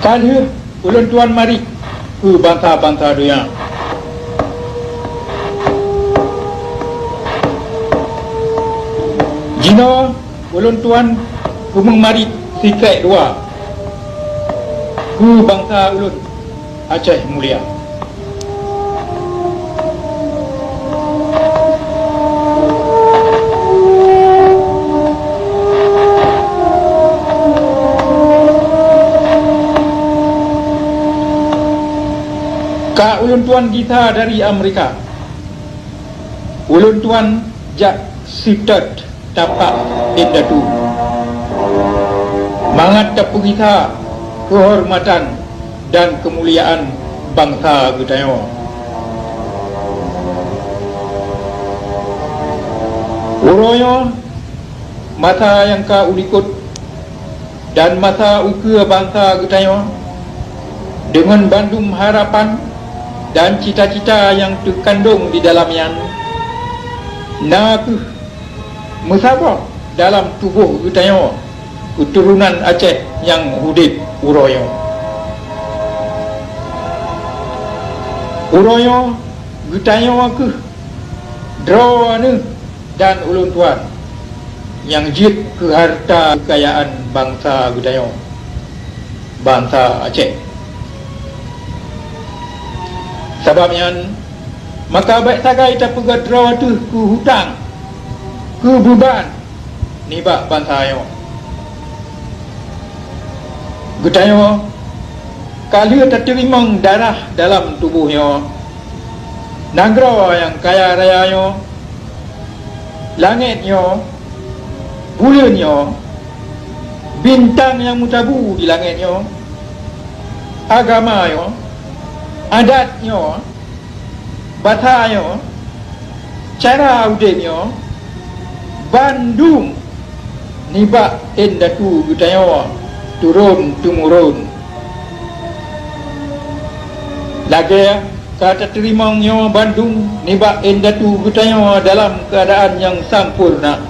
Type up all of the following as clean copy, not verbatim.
Kali ulun tuan mari ke bangsa-bangsa dunia. Jino ulun tuan kumeng mari sikai dua ke bangsa ulun Aceh Mulia. Ka ulun tuan kita dari Amerika, ulun tuan jak sitat tapak indatu mangat tapu kita kehormatan dan kemuliaan bangsa Gutayo. Uroyo masa yang ka ulikut dan masa uke bangsa Gutayo dengan bandum harapan dan cita-cita yang terkandung di dalamnya, nak musabah dalam tubuh Gutayo, keturunan Aceh yang hudip Uroyo. Uroyo Gutayo ke drawane dan ulun tuan yang jit ke harta kekayaan bangsa Gutayo, bangsa Aceh. Sebabnya maka baik sagai tak pegat draw tu ke hutang, ke beban nibak bangsa yo. Gutayo kali terterima darah dalam tubuhnya, negara yang kaya raya, langitnya, bulannya, bintang yang mutabu di langitnya, agamanya, adatnya, bahasanya, cara udahnya, bandung nibak endatu Gutayo turun temurun. Lagi kata terimanya bandung nibak endatu Gutayo dalam keadaan yang sempurna,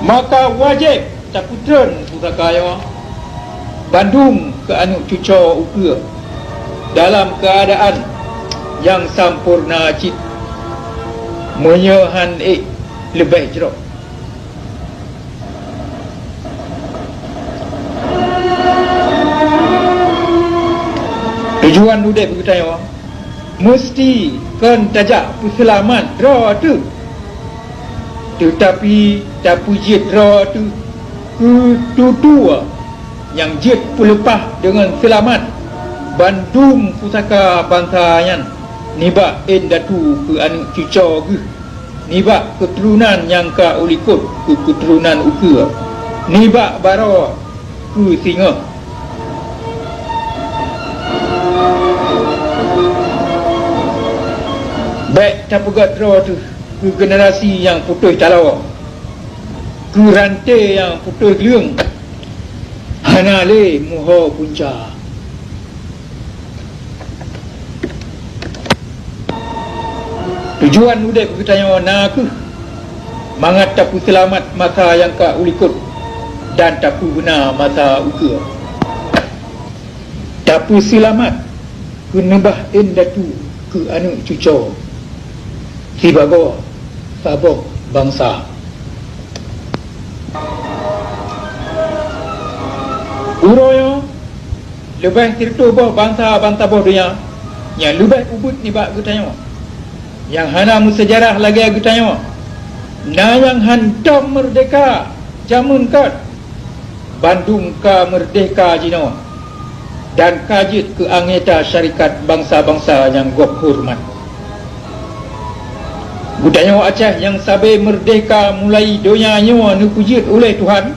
maka wajib tak putran pusakaya bandung ke anu cuco uke dalam keadaan yang sempurna cit menyahan lebih jerok. Tujuan udep Gutayo mesti kan tajak puselamat draw tu, tetapi tak pujit draw tu tutua yang jit pulepah dengan selamat bandung pusaka bangsayan nibak endatu ke anu cuco ke nibak keturunan yang ka ulikut ke keturunan uke nibak baro ke singa. Baik tak pegat draw tu ke generasi yang putus talawa, ke rantai yang putus liung, hanale muho punca. Tujuan udep Gutayo nak mangat tapu selamat masa yang ka ulikut dan tapu guna masa uke. Tapu selamat ke nebah endatu ke anu cuco sibago sabok bangsa. Uroyo lebih tirtu boh bangsa-bangsa boh dunia yang lebih ubut nibak Gutayo, yang hana sejarah lagi Gutayo, na yang hantam merdeka jamun kat Bandung ka merdeka jino dan kajit ke anggota syarikat bangsa-bangsa yang gop hormat. Gutayo Aceh yang sabe merdeka mulai donyanya nukujit oleh Tuhan,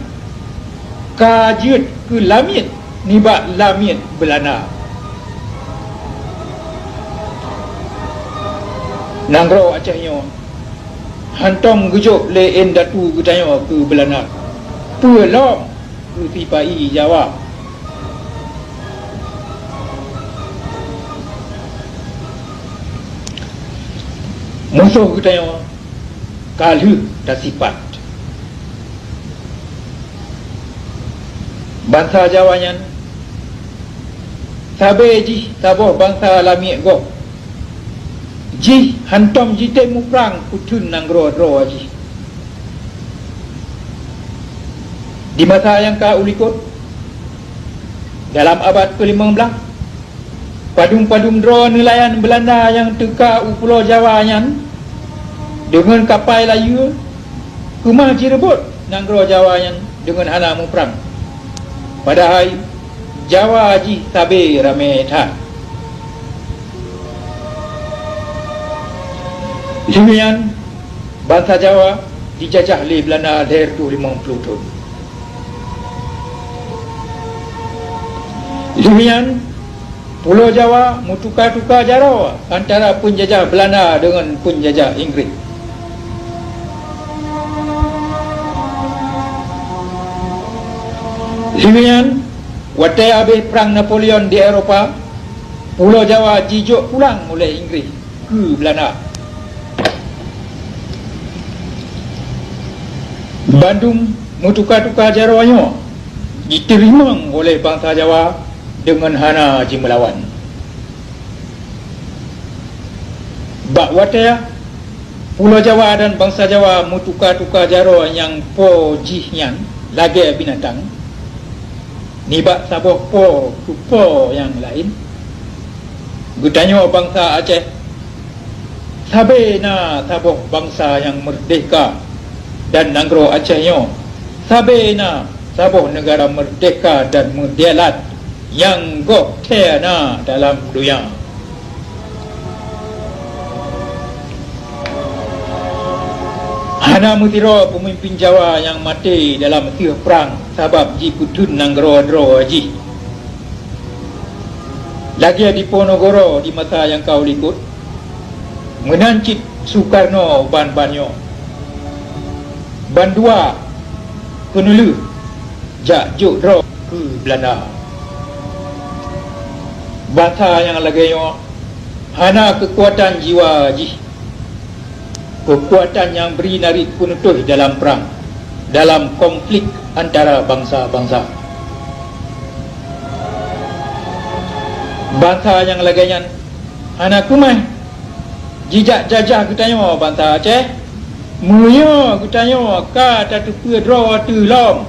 kajit ke lamit nibak lamit Belanda. Nanggro Acehnya hantam gejok le endatu Gutayo ke Belanda, pulang ke tipai Jawa. Musuh Gutayo kalu dah sifat bangsa Jawanya sabe ji saboh bangsa lami go ji hantom ji temu perang putun nanggro dro ji di masa yang ka ulikut dalam abad ke-15 padum-padum dro nelayan Belanda yang teka Pulau Jawa yang dengan kapal layu kumah jirebut nanggro Jawa yang dengan hana mu perang padahal Jawa ji sabe rame tha Demikian bangsa Jawa dijajah oleh Belanda dari 50 tahun. Demikian Pulau Jawa mutukar-tukar jara antara penjajah Belanda dengan penjajah Inggeris. Demikian waktu habis perang Napoleon di Eropah, Pulau Jawa dijuk pulang oleh Inggeris ke Belanda. Bandung mutukar-tukar jarawanya diterima oleh bangsa Jawa dengan hana ji melawan. Bak wataya Pulau Jawa dan bangsa Jawa mutukar-tukar jaraw yang po jihnya lagi binatang. Ni bak saboh po tu po yang lain. Gutanya bangsa Aceh sabe na saboh bangsa yang merdeka dan nanggro Acehnya sabe na saboh negara merdeka dan mudialat yang go na dalam dunia. Hana mutiro pemimpin Jawa yang mati dalam tiuh perang sebab ji putun nanggro dro ji. Lagi di Ponorogo di masa yang kau likut menancit Soekarno ban-banyo bandua penulu jak juk dro ke Belanda. Bangsa yang laganya hana kekuatan jiwa ji, kekuatan yang beri narik penutuh dalam perang, dalam konflik antara bangsa-bangsa. Bangsa yang laganya hana kumai jijak jajah kutanya bangsa Aceh muya kutanya ka tatu pedro tu lom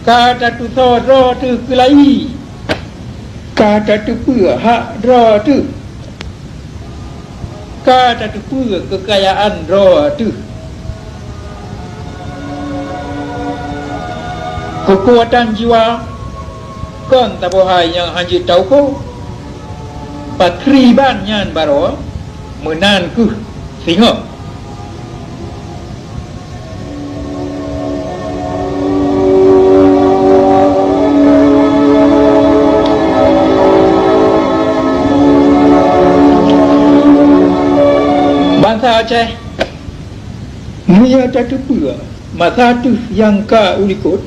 ka tatu so dro tu kelai ka tatu pe hak dro tu ka tatu pe kekayaan dro tu. Kekuatan jiwa kon tabohai yang hanji tahu ko patri ban nyan baro menan ku singa. Bangsa Aceh Mia tatu pula masa tu yang ka ulikut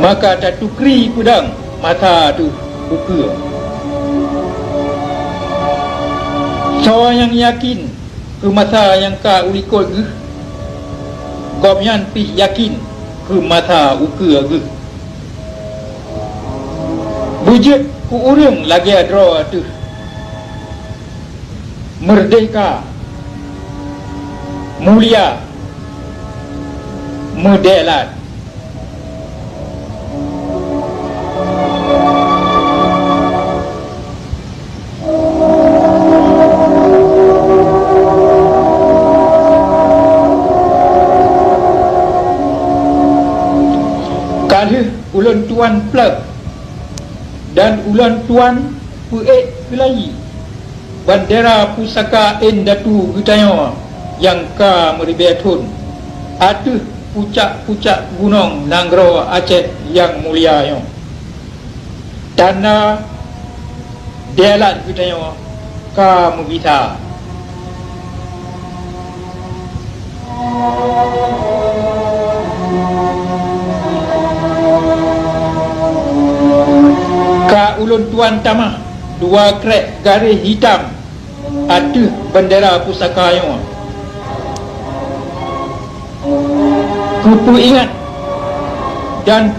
maka tatu kri pudang masa tu buka. So yang yakin ke masa yang ka ulikut ge gomyan pi yakin ke masa uka ge bujut ku urang lagi adro tu merdeka, mulia, mudelat. Kali ulan tuan plug dan ulan tuan puek kelai bandera pusaka Endatu Gutanya yang ka meribetun atuh pucak-pucak gunung Nanggro Aceh yang mulia yang tanah Delat Gutanya ka mubita ka ulun tuan tamah dua krek garis hitam ada bendera pusaka yang kutu ingat dan